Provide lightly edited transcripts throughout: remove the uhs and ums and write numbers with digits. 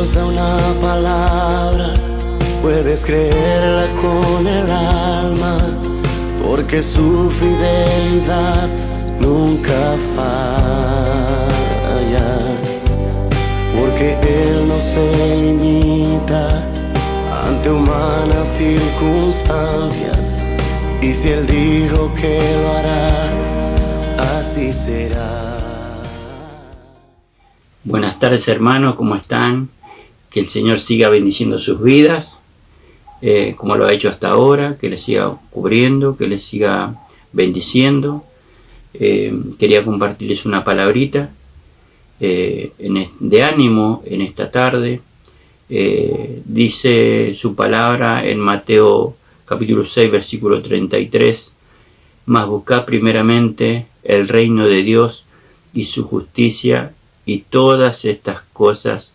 Dios da una palabra, puedes creerla con el alma, porque su fidelidad nunca falla, porque Él no se limita ante humanas circunstancias, y si Él dijo que lo hará, así será. Buenas tardes, hermanos, ¿cómo están? Que el Señor siga bendiciendo sus vidas, como lo ha hecho hasta ahora, que les siga cubriendo, que les siga bendiciendo. Quería compartirles una palabrita de ánimo en esta tarde. Dice su palabra en Mateo capítulo 6, versículo 33, mas buscad primeramente el reino de Dios y su justicia, y todas estas cosas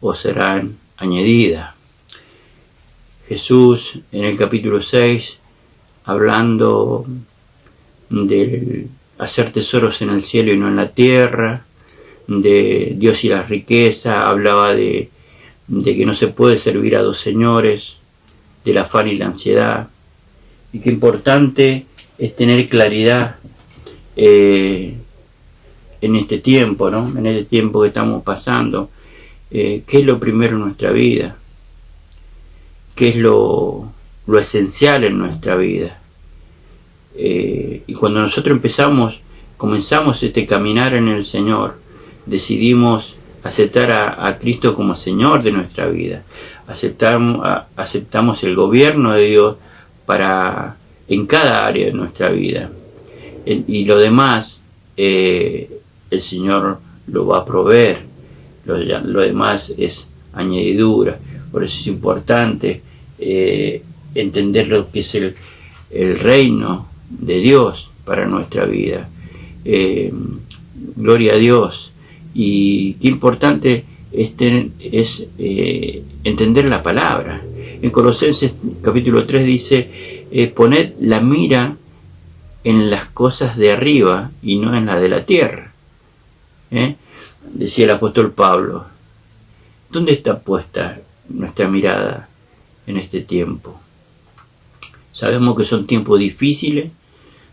os serán añadidas. Jesús en el capítulo 6, hablando del hacer tesoros en el cielo y no en la tierra, de Dios y la riqueza, hablaba de que no se puede servir a dos señores, del afán y la ansiedad, y qué importante es tener claridad en este tiempo, ¿no? En este tiempo que estamos pasando, qué es lo primero en nuestra vida, qué es lo esencial en nuestra vida. Y cuando nosotros comenzamos este caminar en el Señor, decidimos aceptar a Cristo como Señor de nuestra vida, aceptamos el gobierno de Dios en cada área de nuestra vida, y lo demás el Señor lo va a proveer, lo demás es añadidura. Por eso es importante entender lo que es el reino de Dios para nuestra vida. Gloria a Dios. Y qué importante es entender la palabra. En Colosenses capítulo 3 dice, poned la mira en las cosas de arriba y no en las de la tierra. Decía el apóstol Pablo. ¿Dónde está puesta nuestra mirada en este tiempo? Sabemos que son tiempos difíciles,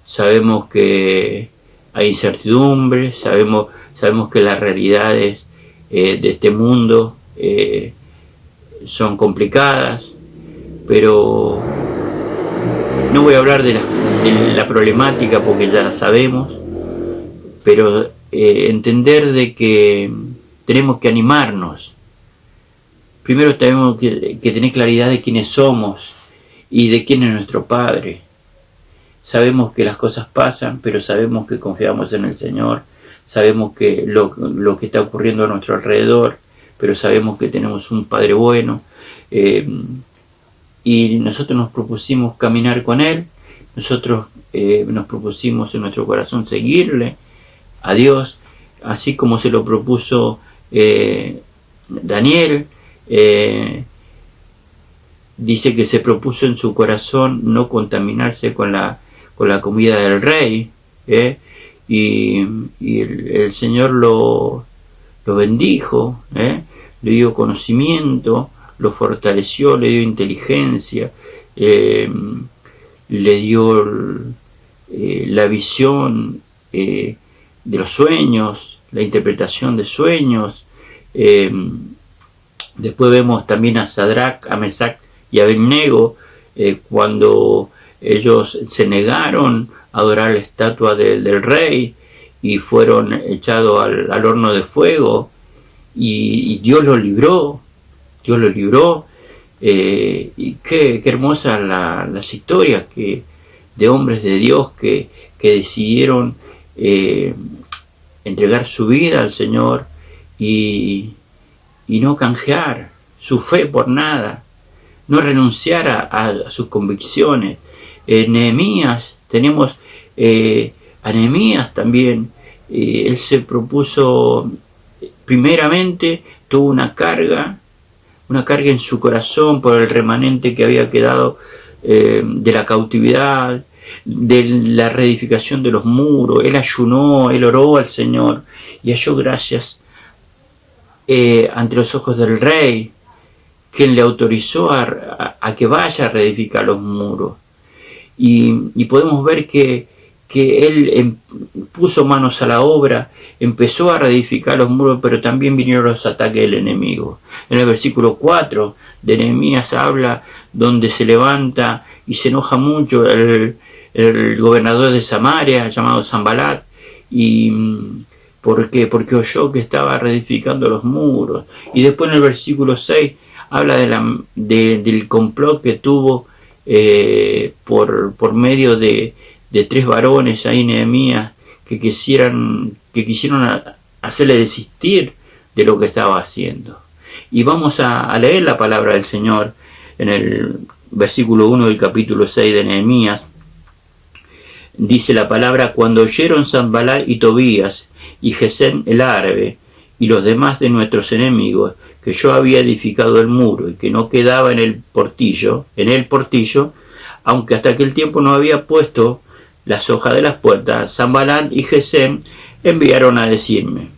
sabemos que hay incertidumbre, sabemos que las realidades de este mundo son complicadas, pero no voy a hablar de la problemática porque ya la sabemos, pero entender de que tenemos que animarnos. Primero tenemos que tener claridad de quiénes somos y de quién es nuestro Padre. Sabemos que las cosas pasan, pero sabemos que confiamos en el Señor. Sabemos que lo que está ocurriendo a nuestro alrededor, pero sabemos que tenemos un Padre bueno. Y nosotros nos propusimos caminar con Él. Nosotros nos propusimos en nuestro corazón seguirle a Dios, así como se lo propuso Daniel. Dice que se propuso en su corazón no contaminarse con la comida del rey, y el Señor lo bendijo, le dio conocimiento, lo fortaleció, le dio inteligencia, le dio la visión de los sueños, la interpretación de sueños. Después vemos también a Sadrach, a Mesach y a Abednego, cuando ellos se negaron a adorar la estatua del rey y fueron echados al horno de fuego, y Dios los libró. Y qué hermosas las historias de hombres de Dios que decidieron entregar su vida al Señor y no canjear su fe por nada, no renunciar a sus convicciones. Nehemías, tenemos a Nehemías también. Él se propuso, primeramente tuvo una carga en su corazón por el remanente que había quedado de la cautividad, de la reedificación de los muros. Él ayunó, él oró al Señor y halló gracias ante los ojos del rey, quien le autorizó a que vaya a reedificar los muros. Y podemos ver que él puso manos a la obra, empezó a reedificar los muros, pero también vinieron los ataques del enemigo. En el versículo 4 de Nehemías habla donde se levanta y se enoja mucho el gobernador de Samaria, llamado Sanbalat, y porque oyó que estaba reedificando los muros. Y después en el versículo 6 habla del complot que tuvo por medio de 3 varones ahí, Nehemías, que quisieron hacerle desistir de lo que estaba haciendo. Y vamos a leer la palabra del Señor en el versículo 1 del capítulo 6 de Nehemías. Dice la palabra: cuando oyeron Sanbalat y Tobías y Gesem el árabe y los demás de nuestros enemigos que yo había edificado el muro y que no quedaba en el portillo, aunque hasta aquel tiempo no había puesto las hojas de las puertas, Sanbalat y Gesem enviaron a decirme: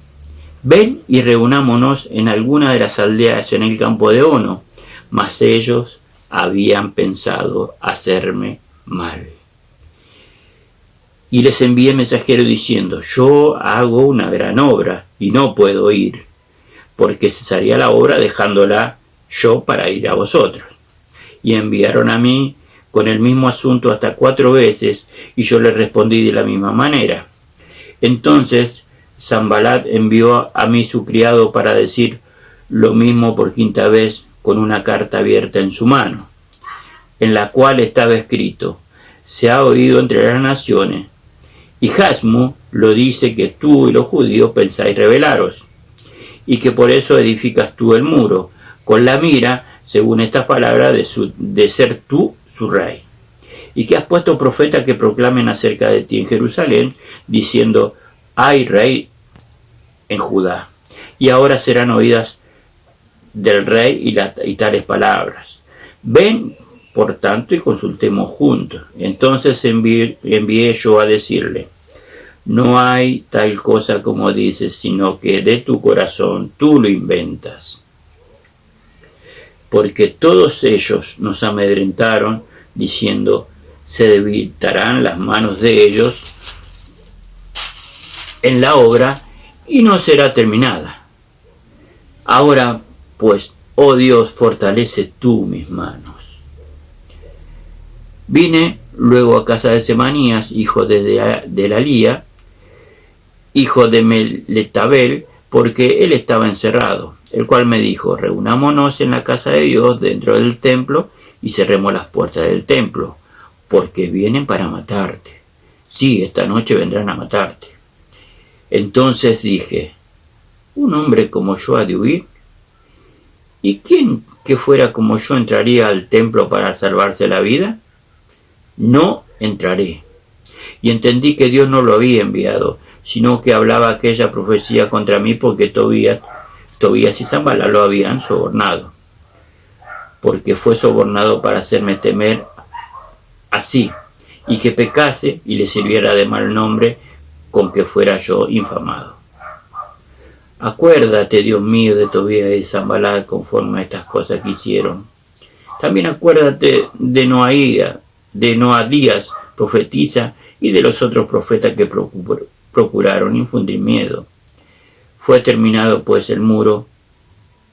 ven y reunámonos en alguna de las aldeas en el campo de Ono. Mas ellos habían pensado hacerme mal. Y les envié mensajero diciendo: yo hago una gran obra y no puedo ir, porque cesaría la obra dejándola yo para ir a vosotros. Y enviaron a mí con el mismo asunto hasta 4 veces, y yo les respondí de la misma manera. Entonces Sanbalat envió a mí su criado para decir lo mismo por 5ª vez, con una carta abierta en su mano, en la cual estaba escrito: se ha oído entre las naciones, y Jasmu lo dice, que tú y los judíos pensáis rebelaros, y que por eso edificas tú el muro, con la mira, según estas palabras, de ser tú su rey, y que has puesto profetas que proclamen acerca de ti en Jerusalén, diciendo: hay rey en Judá. Y ahora serán oídas del rey y tales palabras. Ven, por tanto, y consultemos juntos. Entonces envié yo a decirle: no hay tal cosa como dices, sino que de tu corazón tú lo inventas. Porque todos ellos nos amedrentaron, diciendo: se debilitarán las manos de ellos en la obra y no será terminada. Ahora pues, oh Dios, fortalece tú mis manos. Vine luego a casa de Semanías, hijo de Delía, hijo de Meletabel, porque él estaba encerrado, el cual me dijo: reunámonos en la casa de Dios dentro del templo y cerremos las puertas del templo, porque vienen para matarte. Sí, esta noche vendrán a matarte. Entonces dije: ¿un hombre como yo ha de huir? ¿Y quién que fuera como yo entraría al templo para salvarse la vida? No entraré. Y entendí que Dios no lo había enviado, sino que hablaba aquella profecía contra mí, porque Tobías y Sanbalat lo habían sobornado, porque fue sobornado para hacerme temer así, y que pecase y le sirviera de mal nombre, con que fuera yo infamado. Acuérdate, Dios mío, de Tobías y Sanbalat conforme a estas cosas que hicieron. También acuérdate de Noadías, profetisa, y de los otros profetas que procuraron infundir miedo. Fue terminado pues el muro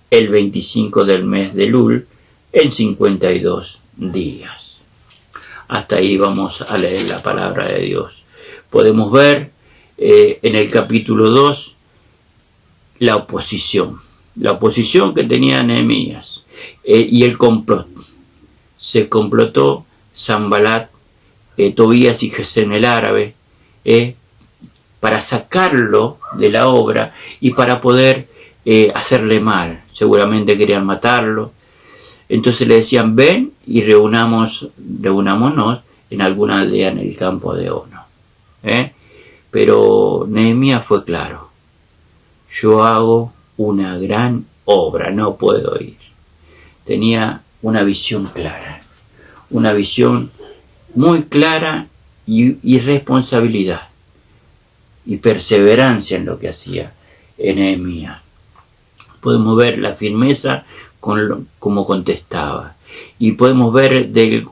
el 25 del mes de Elul, en 52 días. Hasta ahí vamos a leer la palabra de Dios. Podemos ver en el capítulo 2 la oposición que tenía Nehemías y el complot. Se complotó Sanbalat, Tobías y Gesem el árabe, para sacarlo de la obra y para poder hacerle mal. Seguramente querían matarlo. Entonces le decían: ven y reunámonos en alguna aldea en el campo de Ono. Pero Nehemías fue claro: yo hago una gran obra, no puedo ir. Tenía una visión clara, una visión muy clara, y responsabilidad y perseverancia en lo que hacía Nehemías. Podemos ver la firmeza como contestaba. Y podemos ver del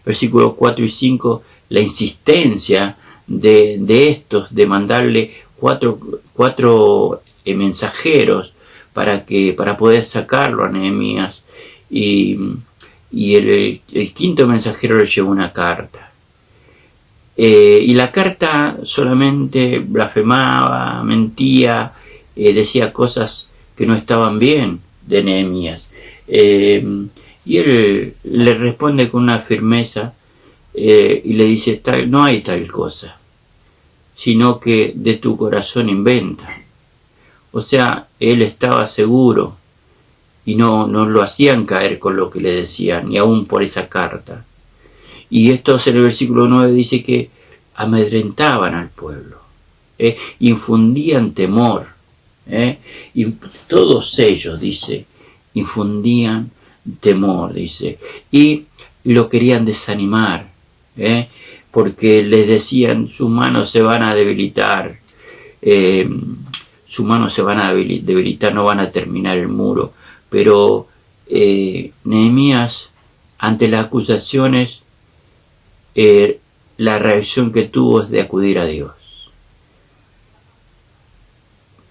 versículo 4 y 5 la insistencia de estos, de mandarle cuatro mensajeros para poder sacarlo a Nehemías. Y el quinto mensajero le llevó una carta. Y la carta solamente blasfemaba, mentía, decía cosas que no estaban bien de Nehemías. Y él le responde con una firmeza y le dice, no hay tal cosa, sino que de tu corazón inventa. O sea, él estaba seguro y no lo hacían caer con lo que le decían, ni aún por esa carta. Y esto en el versículo 9 dice que amedrentaban al pueblo, infundían temor, y todos ellos, dice, infundían temor, dice, y lo querían desanimar, porque les decían, sus manos se van a debilitar, no van a terminar el muro. Pero Nehemías, ante las acusaciones, la reacción que tuvo es de acudir a Dios.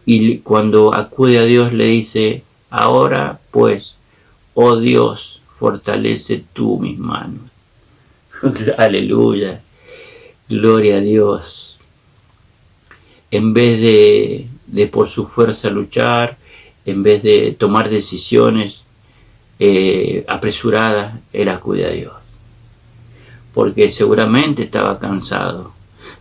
Y cuando acude a Dios le dice, ahora pues, oh Dios, fortalece tú mis manos. Aleluya, gloria a Dios. En vez de por su fuerza luchar, en vez de tomar decisiones apresuradas, él acude a Dios. Porque seguramente estaba cansado,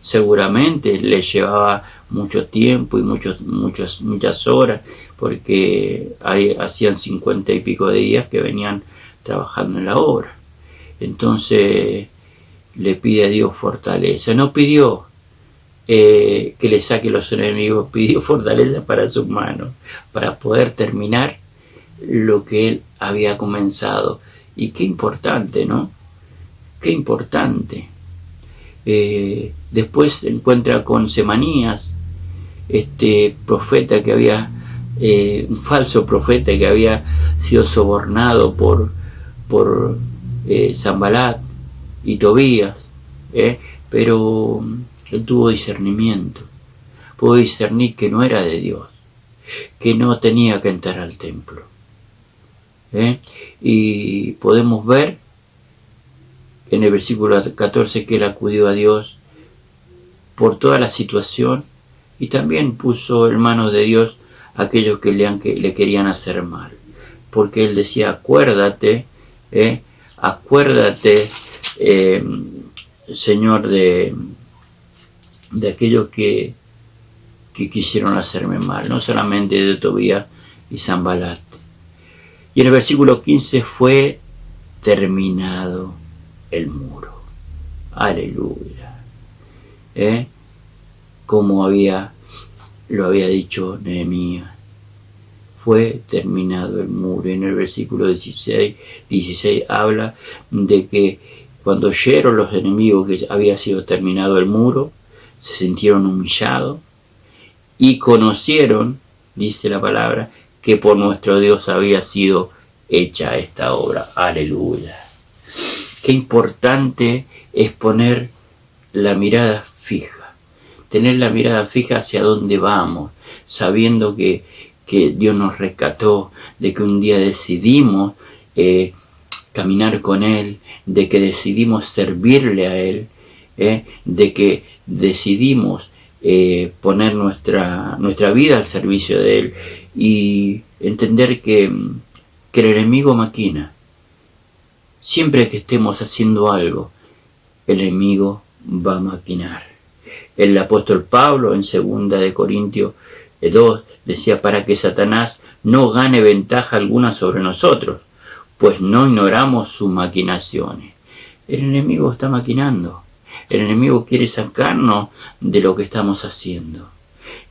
seguramente le llevaba mucho tiempo y muchas horas, porque hacían 50 y pico de días que venían trabajando en la obra. Entonces le pide a Dios fortaleza. No pidió que le saque los enemigos, pidió fortaleza para sus manos, para poder terminar lo que él había comenzado. Y qué importante, ¿no? Qué importante. Después se encuentra con Semanías, este profeta que había, un falso profeta que había sido sobornado por Sanbalat y Tobías, pero él tuvo discernimiento, pudo discernir que no era de Dios, que no tenía que entrar al templo. Y podemos ver en el versículo 14 que él acudió a Dios por toda la situación y también puso en manos de Dios a aquellos que le querían hacer mal, porque él decía, acuérdate, Señor, de aquellos que quisieron hacerme mal, no solamente de Tobías y Sanbalat. Y en el versículo 15 fue terminado el muro. Aleluya. Como lo había dicho Nehemías, fue terminado el muro. En el versículo 16 habla de que cuando oyeron los enemigos que había sido terminado el muro, se sintieron humillados y conocieron, dice la palabra, que por nuestro Dios había sido hecha esta obra. Aleluya. Qué importante es poner la mirada fija, tener la mirada fija hacia dónde vamos, sabiendo que Dios nos rescató, de que un día decidimos caminar con Él, de que decidimos servirle a Él, de que decidimos poner nuestra vida al servicio de Él y entender que el enemigo maquina. Siempre que estemos haciendo algo, el enemigo va a maquinar. El apóstol Pablo en 2 Corintios 2 decía, para que Satanás no gane ventaja alguna sobre nosotros, pues no ignoramos sus maquinaciones. El enemigo está maquinando. El enemigo quiere sacarnos de lo que estamos haciendo.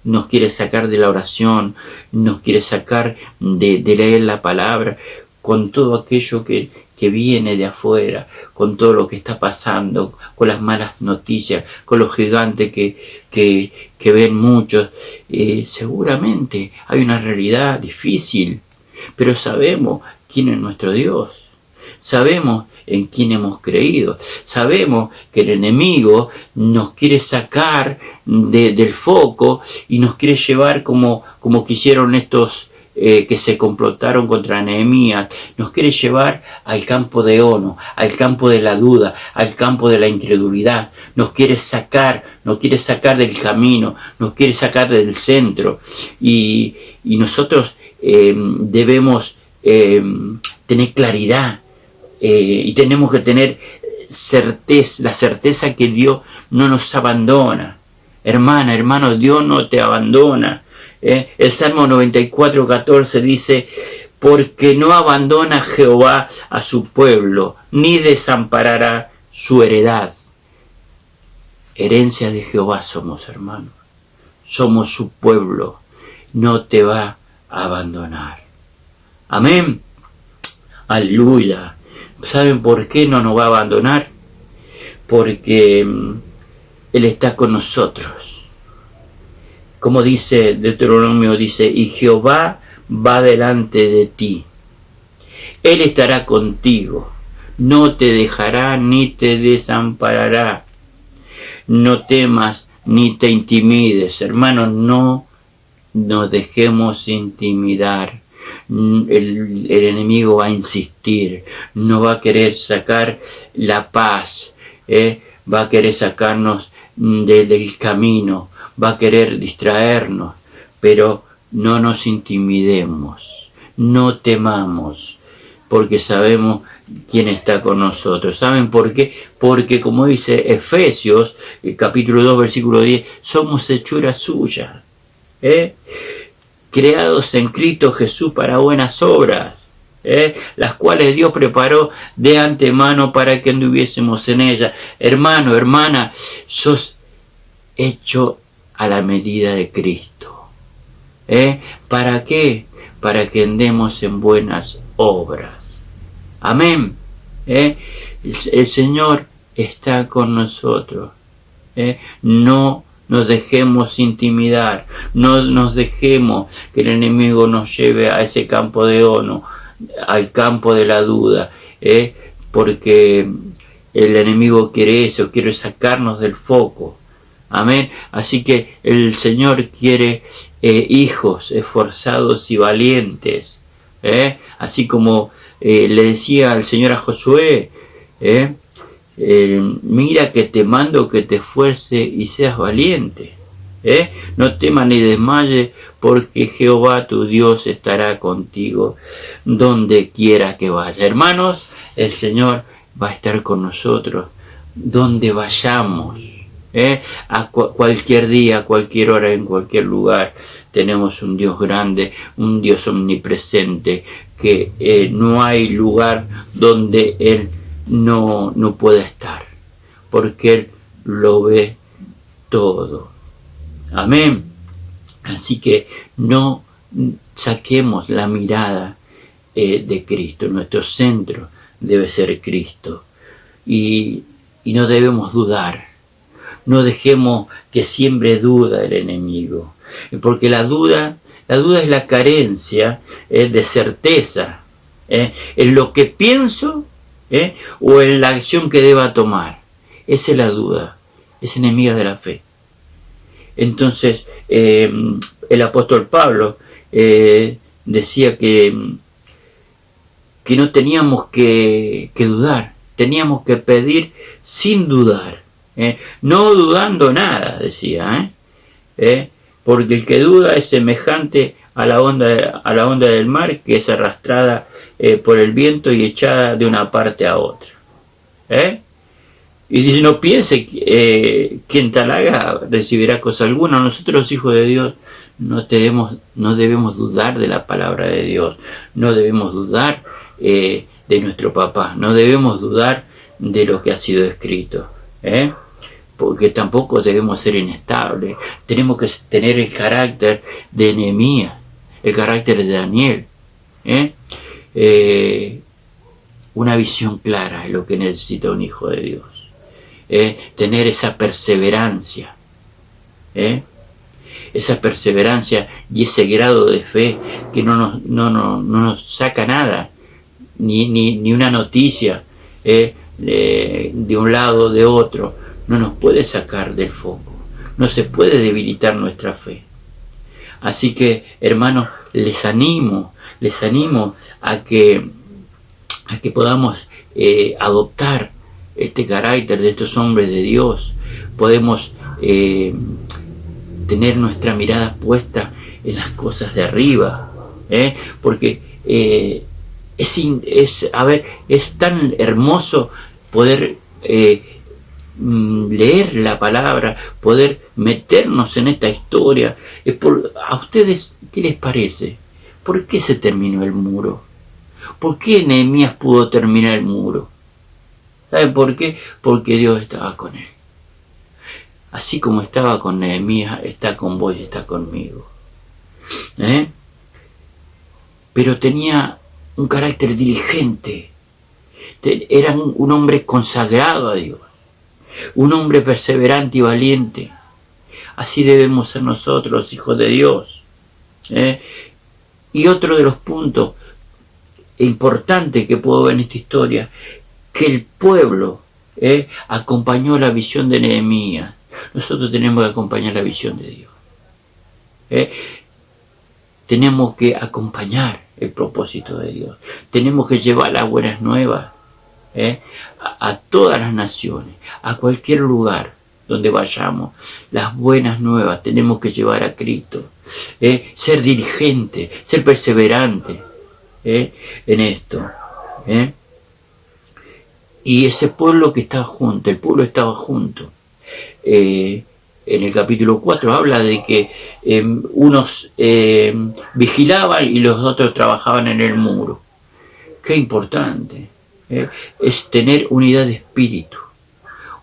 Nos quiere sacar de la oración, nos quiere sacar de leer la palabra, con todo aquello que que viene de afuera, con todo lo que está pasando, con las malas noticias, con los gigantes que ven muchos, seguramente hay una realidad difícil, pero sabemos quién es nuestro Dios, sabemos en quién hemos creído, sabemos que el enemigo nos quiere sacar del foco y nos quiere llevar como quisieron estos que se complotaron contra Nehemías, nos quiere llevar al campo de Ono, al campo de la duda, al campo de la incredulidad, nos quiere sacar del camino, nos quiere sacar del centro, y nosotros debemos tener claridad, y tenemos que tener la certeza que Dios no nos abandona. Hermana, hermano, Dios no te abandona. El Salmo 94:14 dice: porque no abandona Jehová a su pueblo, ni desamparará su heredad. Herencia de Jehová somos, hermanos. Somos su pueblo. No te va a abandonar. Amén. Aleluya. ¿Saben por qué no nos va a abandonar? Porque Él está con nosotros. Como dice Deuteronomio, dice: y Jehová va delante de ti. Él estará contigo. No te dejará ni te desamparará. No temas ni te intimides. Hermanos, no nos dejemos intimidar. El enemigo va a insistir. No va a querer sacar la paz. Va a querer sacarnos del camino. Va a querer distraernos, pero no nos intimidemos, no temamos, porque sabemos quién está con nosotros. ¿Saben por qué? Porque, como dice Efesios, capítulo 2, versículo 10, somos hechura suya, creados en Cristo Jesús para buenas obras, las cuales Dios preparó de antemano para que anduviésemos en ellas. Hermano, hermana, sos hecho a la medida de Cristo. ¿Para qué? Para que andemos en buenas obras. Amén. El Señor está con nosotros. No nos dejemos intimidar. No nos dejemos que el enemigo nos lleve a ese campo de Ono, al campo de la duda. Porque el enemigo quiere eso, quiere sacarnos del foco. Amén. Así que el Señor quiere hijos esforzados y valientes. Así como le decía el Señor a Josué, mira que te mando que te esfuerces y seas valiente. No temas ni desmayes, porque Jehová tu Dios estará contigo donde quiera que vaya. Hermanos, el Señor va a estar con nosotros donde vayamos. A cualquier día, a cualquier hora, en cualquier lugar, tenemos un Dios grande, un Dios omnipresente, que no hay lugar donde Él no pueda estar, porque Él lo ve todo. Amén. Así que no saquemos la mirada de Cristo. Nuestro centro debe ser Cristo, y no debemos dudar. No dejemos que siembre duda el enemigo, porque la duda es la carencia de certeza en lo que pienso o en la acción que deba tomar. Esa es la duda, es enemiga de la fe. Entonces el apóstol Pablo decía que no teníamos que dudar, teníamos que pedir sin dudar. No dudando nada, decía, porque el que duda es semejante a la onda del mar, que es arrastrada por el viento y echada de una parte a otra. Y dice: no piense quien tal haga recibirá cosa alguna. Nosotros, los hijos de Dios, no debemos dudar de la palabra de Dios, no debemos dudar de nuestro papá, no debemos dudar de lo que ha sido escrito, porque tampoco debemos ser inestables. Tenemos que tener el carácter de Nehemías, el carácter de Daniel. una visión clara de lo que necesita un hijo de Dios. Tener esa perseverancia, esa perseverancia y ese grado de fe que no nos saca nada, ni una noticia de un lado o de otro, no nos puede sacar del foco, no se puede debilitar nuestra fe. Así que, hermanos, les animo a que podamos adoptar este carácter de estos hombres de Dios. Podemos tener nuestra mirada puesta en las cosas de arriba, porque es tan hermoso poder leer la palabra, poder meternos en esta historia. ¿A ustedes qué les parece? ¿Por qué se terminó el muro? ¿Por qué Nehemías pudo terminar el muro? ¿Saben por qué? Porque Dios estaba con él. Así como estaba con Nehemías, está con vos y está conmigo. Pero tenía un carácter diligente. Era un hombre consagrado a Dios. Un hombre perseverante y valiente. Así debemos ser nosotros, los hijos de Dios. Y otro de los puntos importantes que puedo ver en esta historia, que el pueblo acompañó la visión de Nehemías. Nosotros tenemos que acompañar la visión de Dios. Tenemos que acompañar el propósito de Dios. Tenemos que llevar las buenas nuevas a todas las naciones, a cualquier lugar donde vayamos. Las buenas nuevas tenemos que llevar a Cristo. Ser diligente, ser perseverante en esto. Y ese pueblo que estaba junto, el pueblo estaba junto. En el capítulo 4 habla de que unos vigilaban y los otros trabajaban en el muro. Qué importante es tener unidad de espíritu.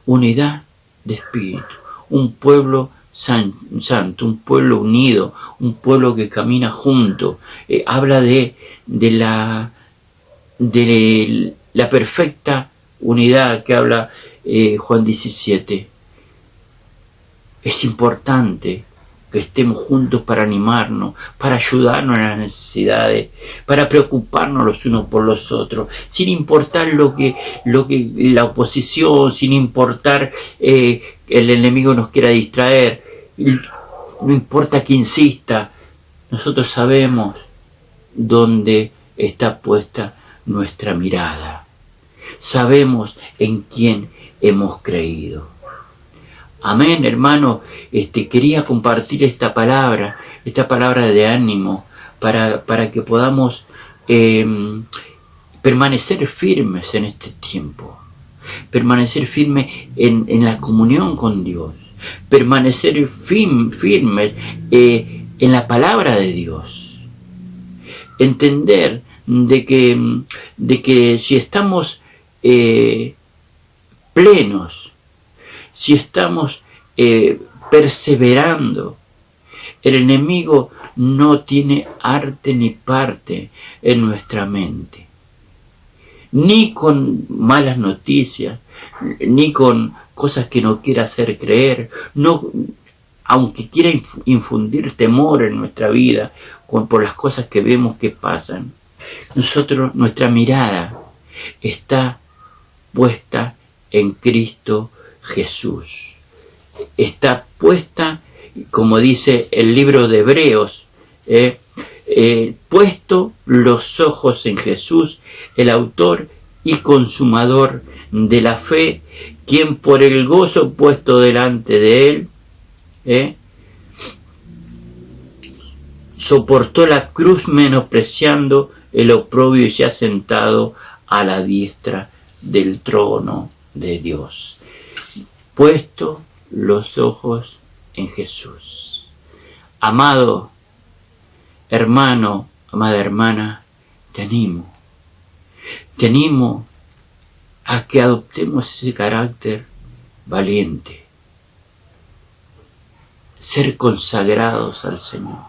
Unidad de espíritu. Un pueblo santo, un pueblo unido, un pueblo que camina junto. Habla de la perfecta unidad que habla Juan 17. Es importante que estemos juntos para animarnos, para ayudarnos en las necesidades, para preocuparnos los unos por los otros, sin importar lo que la oposición, sin importar el enemigo nos quiera distraer. No importa que insista, nosotros sabemos dónde está puesta nuestra mirada. Sabemos en quién hemos creído. Amén, hermano. Quería compartir esta palabra de ánimo, para que podamos permanecer firmes en este tiempo, permanecer firmes en la comunión con Dios, permanecer firmes en la palabra de Dios, entender de que si estamos plenos, si estamos perseverando, el enemigo no tiene arte ni parte en nuestra mente, ni con malas noticias, ni con cosas que nos quiera hacer creer, no, aunque quiera infundir temor en nuestra vida por las cosas que vemos que pasan. Nuestra mirada está puesta en Cristo Jesús. Está puesta, como dice el libro de Hebreos, puesto los ojos en Jesús, el autor y consumador de la fe, quien por el gozo puesto delante de él, soportó la cruz menospreciando el oprobio y se ha sentado a la diestra del trono de Dios. Puesto los ojos en Jesús. Amado hermano, amada hermana, te animo a que adoptemos ese carácter valiente, ser consagrados al Señor,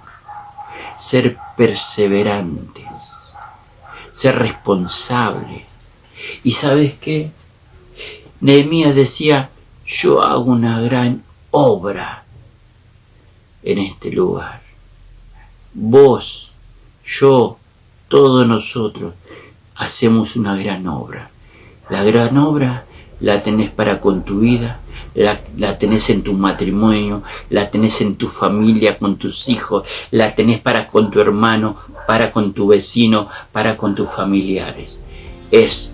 ser perseverantes, ser responsables, ¿Y sabes qué? Nehemías decía, yo hago una gran obra en este lugar. Vos, yo, todos nosotros hacemos una gran obra. La gran obra la tenés para con tu vida, la tenés en tu matrimonio, la tenés en tu familia, con tus hijos, la tenés para con tu hermano, para con tu vecino, para con tus familiares. Es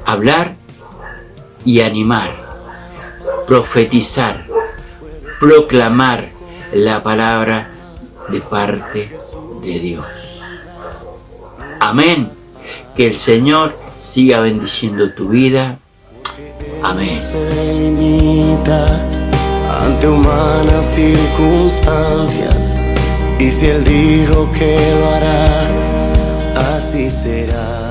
hablar y animar, profetizar, proclamar la palabra de parte de Dios. Amén. Que el Señor siga bendiciendo tu vida. Amén. Se limita ante humanas circunstancias, y si Él dijo que lo hará, así será.